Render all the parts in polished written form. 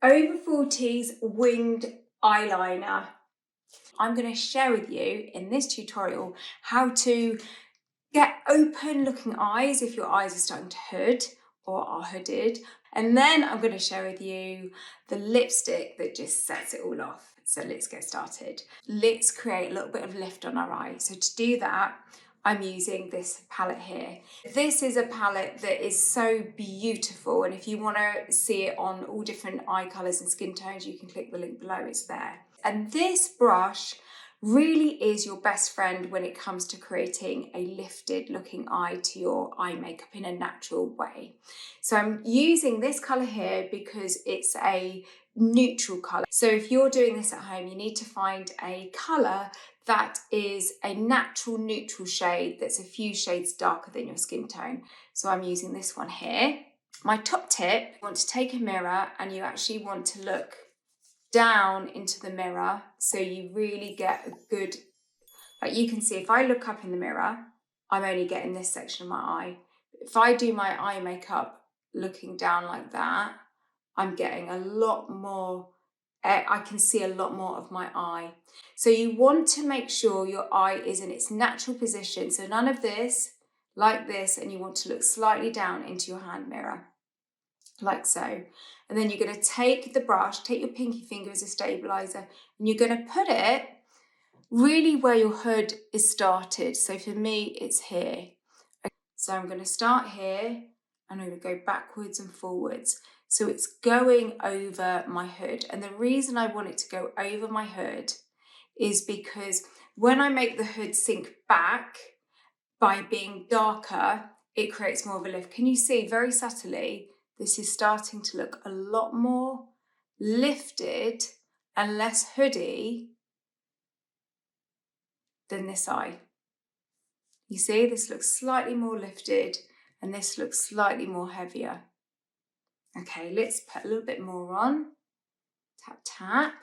Over 40s winged eyeliner. I'm going to share with you in this tutorial how to get open looking eyes if your eyes are starting to hood or are hooded. And then I'm going to share with you the lipstick that just sets it all off. So let's get started. Let's create a little bit of lift on our eye. So to do that, I'm using this palette here. This is a palette that is so beautiful, and if you want to see it on all different eye colours and skin tones, you can click the link below, it's there. And this brush really is your best friend when it comes to creating a lifted looking eye to your eye makeup in a natural way. So I'm using this colour here because it's a neutral colour. So if you're doing this at home, you need to find a colour that is a natural neutral shade that's a few shades darker than your skin tone. So I'm using this one here. My top tip, you want to take a mirror and you actually want to look down into the mirror so you really get a good, like you can see if I look up in the mirror, I'm only getting this section of my eye. If I do my eye makeup looking down like that, I'm getting a lot more, I can see a lot more of my eye. So you want to make sure your eye is in its natural position. So none of this, like this, and you want to look slightly down into your hand mirror, like so. And then you're going to take the brush, take your pinky finger as a stabilizer, and you're going to put it really where your hood is started. So for me, it's here. So I'm going to start here and I'm going to go backwards and forwards. So it's going over my hood. And the reason I want it to go over my hood is because when I make the hood sink back by being darker, it creates more of a lift. Can you see very subtly, this is starting to look a lot more lifted and less hoodie than this eye. You see, this looks slightly more lifted and this looks slightly more heavier. Okay, let's put a little bit more on. Tap, tap.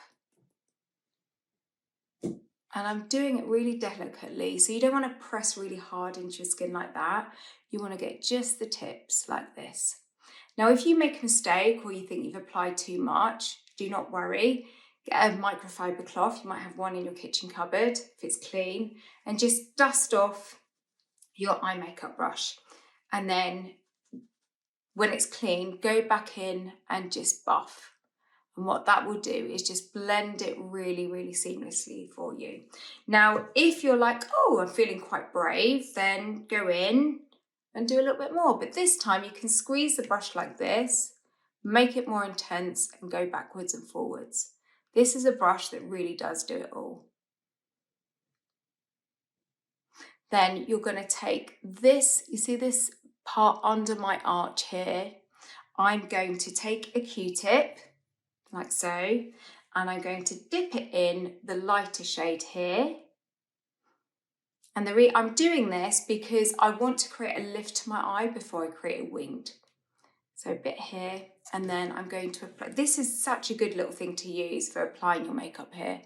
And I'm doing it really delicately. So you don't want to press really hard into your skin like that. You want to get just the tips like this. Now, if you make a mistake or you think you've applied too much, do not worry. Get a microfibre cloth. You might have one in your kitchen cupboard if it's clean, and just dust off your eye makeup brush. And then when it's clean, go back in and just buff. And what that will do is just blend it really, really seamlessly for you. Now, if you're like, oh, I'm feeling quite brave, then go in and do a little bit more. But this time you can squeeze the brush like this, make it more intense and go backwards and forwards. This is a brush that really does do it all. Then you're going to take this, you see this part under my arch here? I'm going to take a Q-tip, like so, and I'm going to dip it in the lighter shade here. And I'm doing this because I want to create a lift to my eye before I create a winged. So a bit here, and then I'm going to apply. This is such a good little thing to use for applying your makeup here.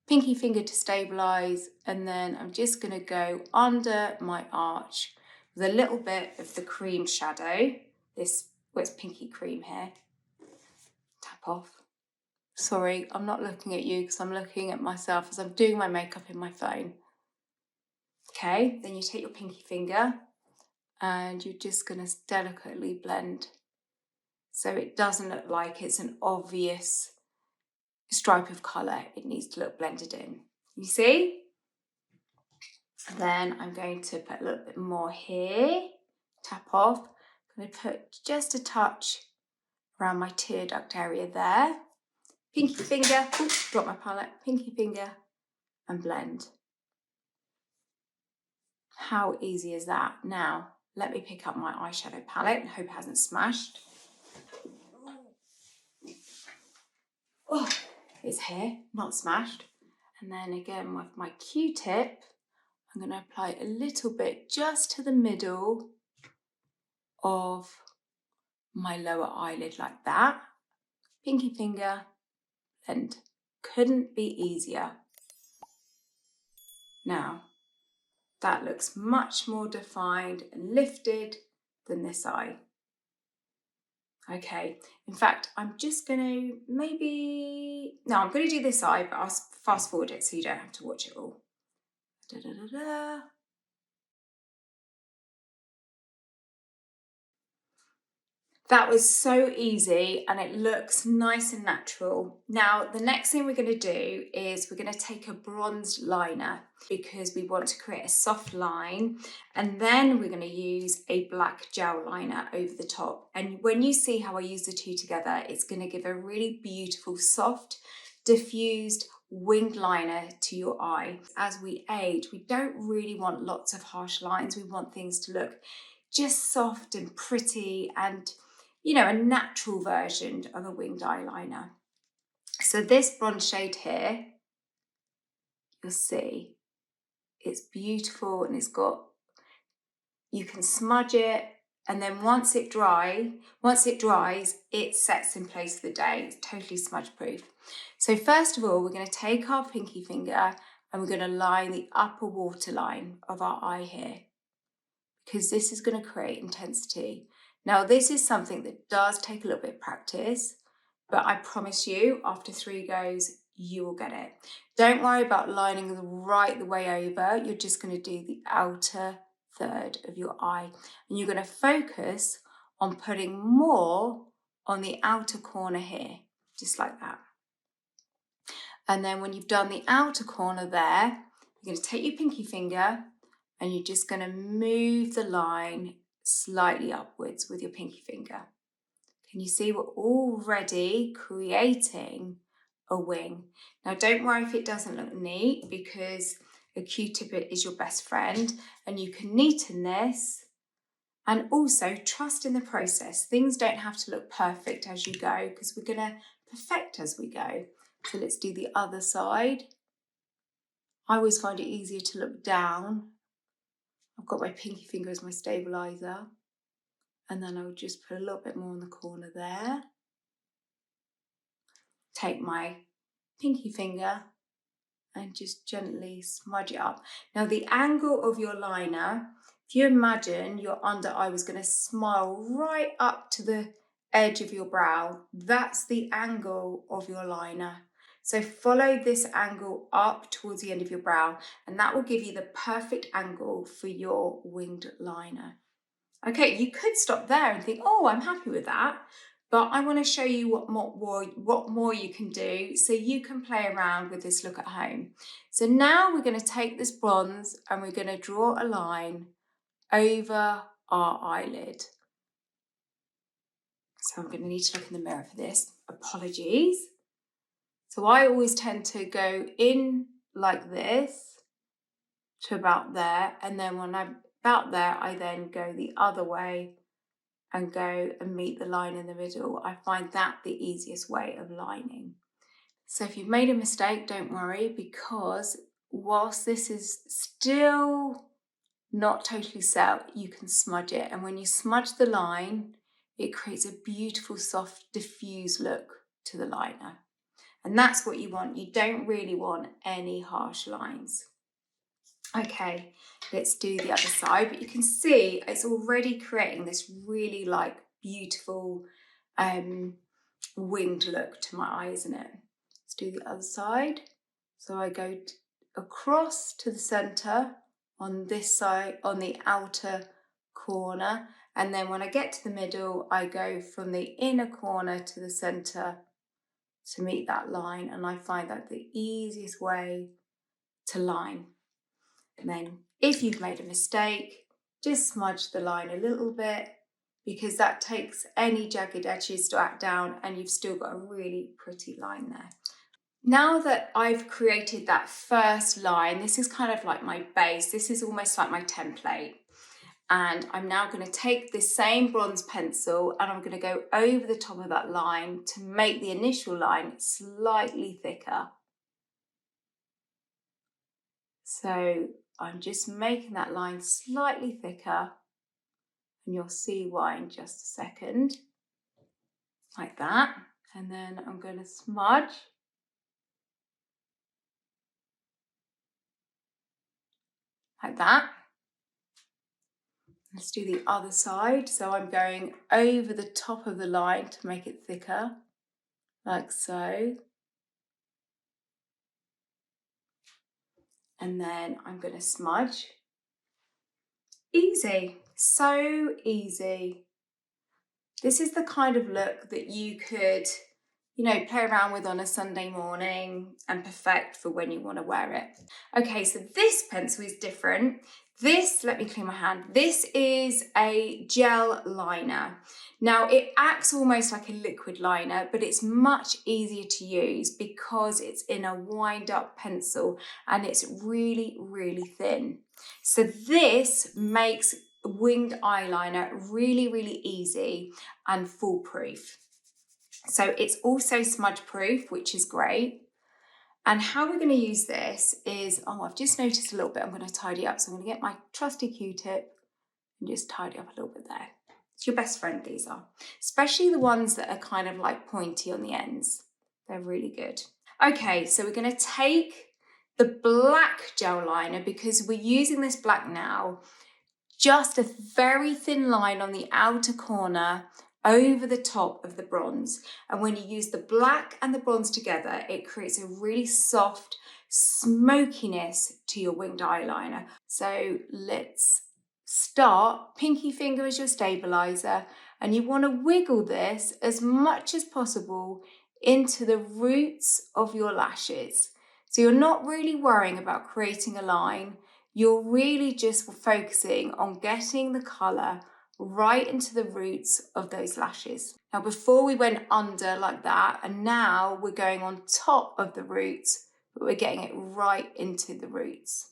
Pinky finger to stabilise, and then I'm just going to go under my arch with a little bit of the cream shadow. This, what's pinky cream here. Tap off. Sorry, I'm not looking at you because I'm looking at myself as I'm doing my makeup in my phone. Okay, then you take your pinky finger and you're just going to delicately blend so it doesn't look like it's an obvious stripe of colour. It needs to look blended in. You see? Then I'm going to put a little bit more here, tap off. I'm going to put just a touch around my tear duct area there. Pinky finger, oops, drop my palette, pinky finger and blend. How easy is that? Now, let me pick up my eyeshadow palette and hope it hasn't smashed. Oh, it's here, not smashed. And then again with my Q-tip, I'm going to apply a little bit just to the middle of my lower eyelid like that. Pinky finger, blend. Couldn't be easier. Now, that looks much more defined and lifted than this eye. Okay, in fact, I'm just going to I'm going to do this eye, but I'll fast forward it so you don't have to watch it all. Da, da, da, da. That was so easy and it looks nice and natural. Now, the next thing we're going to do is we're going to take a bronzed liner because we want to create a soft line, and then we're going to use a black gel liner over the top. And when you see how I use the two together, it's going to give a really beautiful, soft, diffused winged liner to your eye. As we age, we don't really want lots of harsh lines. We want things to look just soft and pretty and, you know, a natural version of a winged eyeliner. So this bronze shade here, you'll see, it's beautiful and you can smudge it, and then once it dries, it sets in place for the day. It's totally smudge proof. So first of all, we're going to take our pinky finger and we're going to line the upper waterline of our eye here, because this is going to create intensity. Now, this is something that does take a little bit of practice, but I promise you, after 3 goes, you will get it. Don't worry about lining the way over. You're just going to do the outer third of your eye, and you're going to focus on putting more on the outer corner here, just like that. And then when you've done the outer corner there, you're going to take your pinky finger and you're just going to move the line slightly upwards with your pinky finger. Can you see we're already creating a wing? Now, don't worry if it doesn't look neat, because a Q-tip is your best friend and you can neaten this. And also trust in the process. Things don't have to look perfect as you go, because we're going to perfect as we go. So let's do the other side. I always find it easier to look down. I've got my pinky finger as my stabilizer, and then I would just put a little bit more in the corner there. Take my pinky finger and just gently smudge it up. Now, the angle of your liner, if you imagine your under eye was going to smile right up to the edge of your brow, that's the angle of your liner. So follow this angle up towards the end of your brow, and that will give you the perfect angle for your winged liner. Okay, you could stop there and think, oh, I'm happy with that. But I want to show you what more you can do so you can play around with this look at home. So now we're going to take this bronze and we're going to draw a line over our eyelid. So I'm going to need to look in the mirror for this. Apologies. So I always tend to go in like this to about there, and then when I'm about there, I then go the other way and go and meet the line in the middle. I find that the easiest way of lining. So if you've made a mistake, don't worry, because whilst this is still not totally set, you can smudge it. And when you smudge the line, it creates a beautiful, soft, diffused look to the liner. And that's what you want. You don't really want any harsh lines. Okay, let's do the other side, but you can see it's already creating this really beautiful winged look to my eye, isn't it? Let's do the other side. So I go across to the center on this side, on the outer corner, and then when I get to the middle, I go from the inner corner to the center to meet that line, and I find that the easiest way to line. And then if you've made a mistake, just smudge the line a little bit, because that takes any jagged edges down and you've still got a really pretty line there. Now that I've created that first line, this is kind of like my base. This is almost like my template. And I'm now going to take this same bronze pencil and I'm going to go over the top of that line to make the initial line slightly thicker. So I'm just making that line slightly thicker, and you'll see why in just a second. Like that. And then I'm going to smudge. Like that. Let's do the other side. So I'm going over the top of the line to make it thicker, like so. And then I'm going to smudge. Easy, so easy. This is the kind of look that you could, you know, play around with on a Sunday morning and perfect for when you want to wear it. Okay, so this pencil is different. This, let me clean my hand. This is a gel liner. Now it acts almost like a liquid liner, but it's much easier to use because it's in a wind up pencil and it's really, really thin. So this makes winged eyeliner really, really easy and foolproof. So it's also smudge proof, which is great. And how we're going to use this is, oh, I've just noticed a little bit, I'm going to tidy up. So I'm going to get my trusty Q-tip and just tidy up a little bit there. It's your best friend, these are. Especially the ones that are kind of like pointy on the ends. They're really good. Okay, so we're going to take the black gel liner because we're using this black now. Just a very thin line on the outer corner over the top of the bronze. And when you use the black and the bronze together, it creates a really soft smokiness to your winged eyeliner. So let's start, pinky finger as your stabilizer, and you want to wiggle this as much as possible into the roots of your lashes. So you're not really worrying about creating a line. You're really just focusing on getting the colour right into the roots of those lashes. Now, before we went under like that, and now we're going on top of the roots, but we're getting it right into the roots.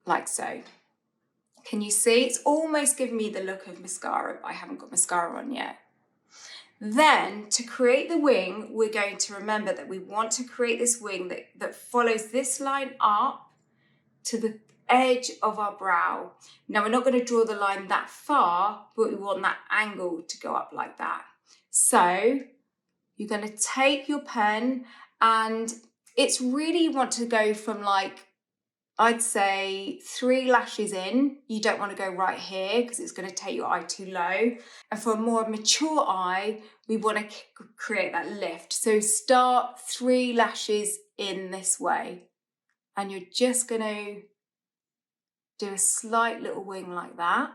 Like so. Can you see? It's almost giving me the look of mascara, but I haven't got mascara on yet. Then, to create the wing, we're going to remember that we want to create this wing that follows this line up to the edge of our brow. Now, we're not going to draw the line that far, but we want that angle to go up like that. So, you're going to take your pen, and it's really, you want to go from like, I'd say 3 lashes in. You don't want to go right here because it's going to take your eye too low. And for a more mature eye, we want to create that lift. So start 3 lashes in this way. And you're just going to do a slight little wing like that.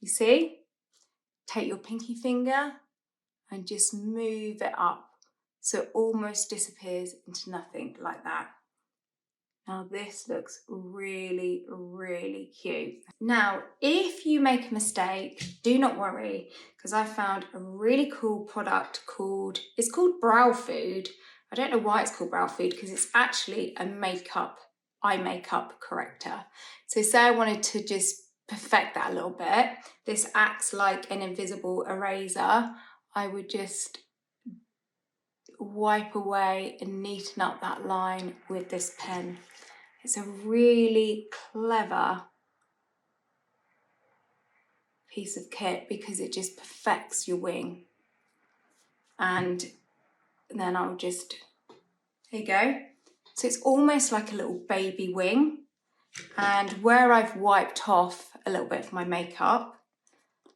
You see? Take your pinky finger and just move it up so it almost disappears into nothing like that. Now this looks really, really cute. Now, if you make a mistake, do not worry, because I found a really cool product called Brow Food. I don't know why it's called Brow Food, because it's actually a eye makeup corrector. So say I wanted to just perfect that a little bit, this acts like an invisible eraser. I would just wipe away and neaten up that line with this pen. It's a really clever piece of kit because it just perfects your wing. And then I'll just, there you go. So it's almost like a little baby wing. And where I've wiped off a little bit of my makeup,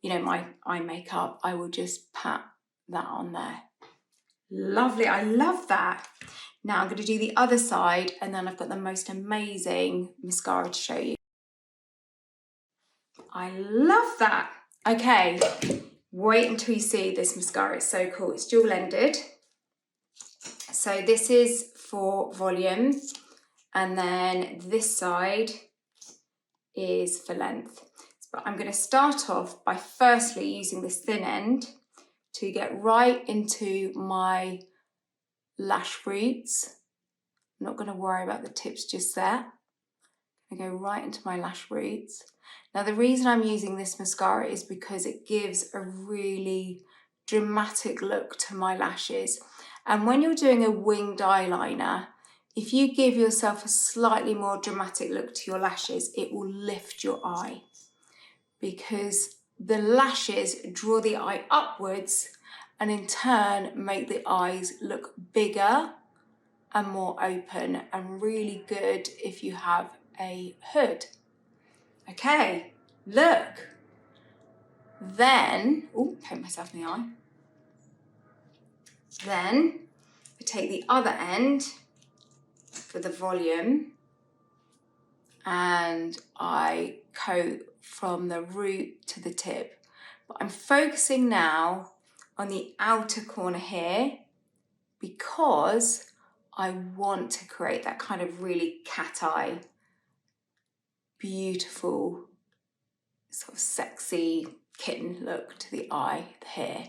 you know, my eye makeup, I will just pat that on there. Lovely, I love that. Now I'm going to do the other side, and then I've got the most amazing mascara to show you. I love that. Okay, wait until you see this mascara. It's so cool. It's dual-ended. So this is for volume, and then this side is for length. But I'm going to start off by firstly using this thin end to get right into my lash roots. I'm not going to worry about the tips just there. I go right into my lash roots. Now the reason I'm using this mascara is because it gives a really dramatic look to my lashes. And when you're doing a winged eyeliner, if you give yourself a slightly more dramatic look to your lashes, it will lift your eye, because the lashes draw the eye upwards and in turn make the eyes look bigger and more open, and really good if you have a hood. Okay, look. Then, oh, poke myself in the eye. Then I take the other end for the volume and I coat from the root to the tip. But I'm focusing now on the outer corner here because I want to create that kind of really cat eye, beautiful, sort of sexy kitten look to the eye, the hair.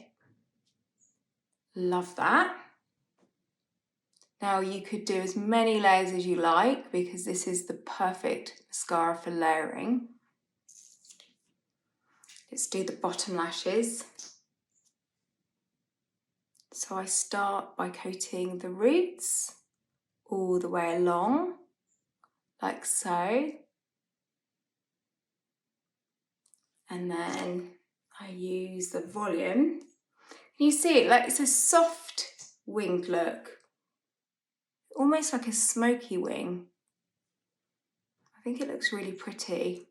Love that. Now you could do as many layers as you like because this is the perfect mascara for layering. Let's do the bottom lashes. So I start by coating the roots all the way along, like so. And then I use the volume. You see it, like it's a soft winged look, almost like a smoky wing. I think it looks really pretty,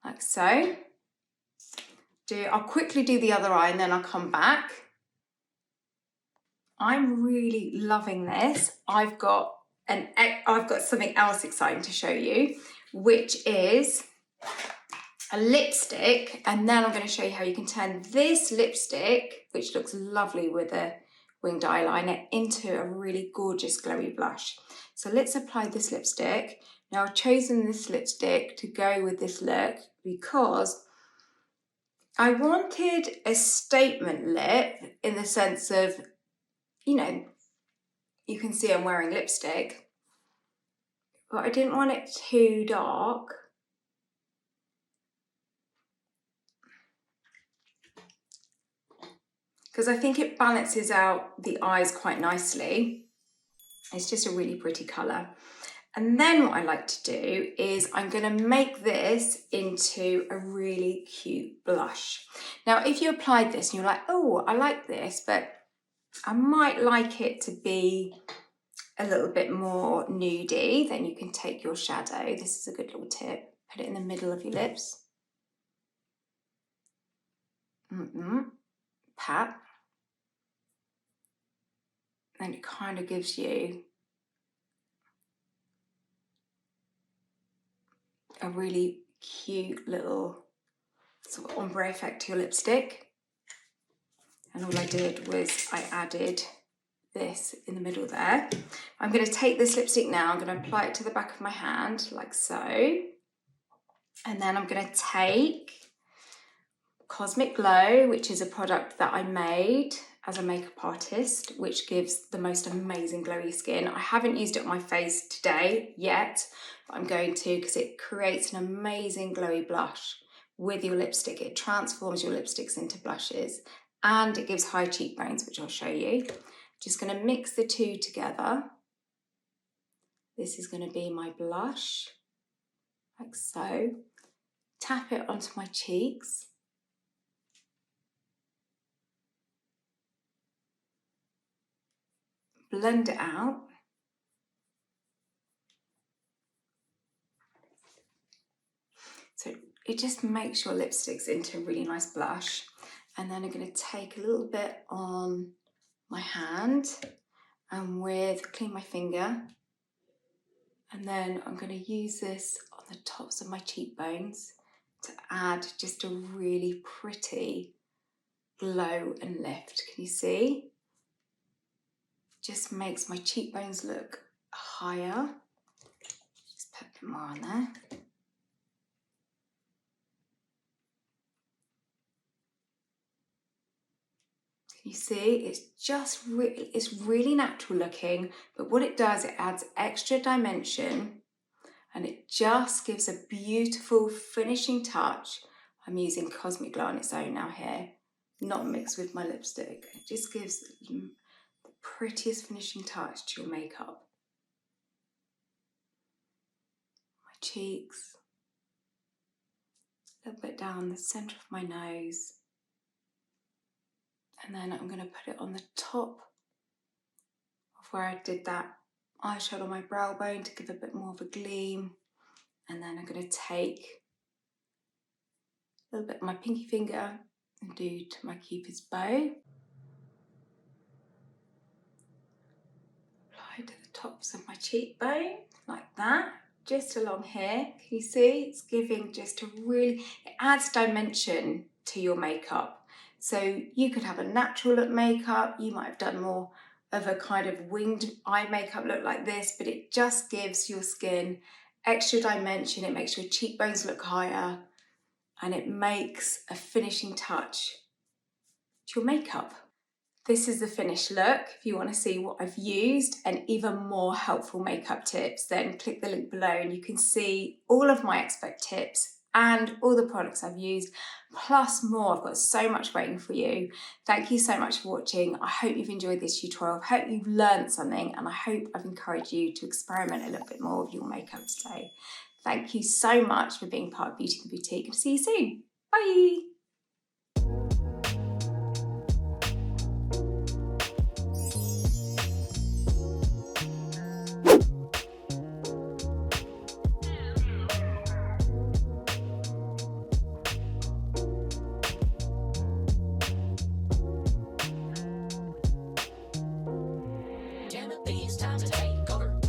like so. I'll quickly do the other eye and then I'll come back. I'm really loving this. I've got something else exciting to show you, which is a lipstick, and then I'm going to show you how you can turn this lipstick, which looks lovely with a winged eyeliner, into a really gorgeous glowy blush. So let's apply this lipstick. Now I've chosen this lipstick to go with this look because I wanted a statement lip in the sense of, you know, you can see I'm wearing lipstick, but I didn't want it too dark. Because I think it balances out the eyes quite nicely. It's just a really pretty colour. And then what I like to do is I'm going to make this into a really cute blush. Now, if you applied this and you're like, oh, I like this, but I might like it to be a little bit more nudie, then you can take your shadow. This is a good little tip. Put it in the middle of your lips. Pat. And it kind of gives you a really cute little sort of ombre effect to your lipstick. And all I did was I added this in the middle there. I'm going to take this lipstick now, I'm going to apply it to the back of my hand like so. And then I'm going to take Cosmic Glow, which is a product that I made as a makeup artist, which gives the most amazing glowy skin. I haven't used it on my face today yet, but I'm going to because it creates an amazing glowy blush with your lipstick. It transforms your lipsticks into blushes and it gives high cheekbones, which I'll show you. Just going to mix the two together. This is going to be my blush, like so. Tap it onto my cheeks. Blend it out. So it just makes your lipsticks into a really nice blush. And then I'm going to take a little bit on my hand and clean my finger. And then I'm going to use this on the tops of my cheekbones to add just a really pretty glow and lift. Can you see? Just makes my cheekbones look higher. Just put a bit more on there. You see, it's really natural looking, but what it does, it adds extra dimension and it just gives a beautiful finishing touch. I'm using Cosmic Glow on its own now here, not mixed with my lipstick. It just gives the prettiest finishing touch to your makeup. My cheeks, a little bit down the centre of my nose. And then I'm going to put it on the top of where I did that eyeshadow on my brow bone to give a bit more of a gleam. And then I'm going to take a little bit of my pinky finger and do to my Cupid's bow. Apply to the tops of my cheekbone, like that. Just along here, can you see? It's giving just a really, it adds dimension to your makeup. So you could have a natural look makeup, you might have done more of a kind of winged eye makeup look like this, but it just gives your skin extra dimension, it makes your cheekbones look higher, and it makes a finishing touch to your makeup. This is the finished look. If you want to see what I've used and even more helpful makeup tips, then click the link below and you can see all of my expert tips and all the products I've used, plus more. I've got so much waiting for you. Thank you so much for watching. I hope you've enjoyed this tutorial. I hope you've learned something, and I hope I've encouraged you to experiment a little bit more with your makeup today. Thank you so much for being part of Beauty in the Boutique, and see you soon. Bye. Timothy's time to take over.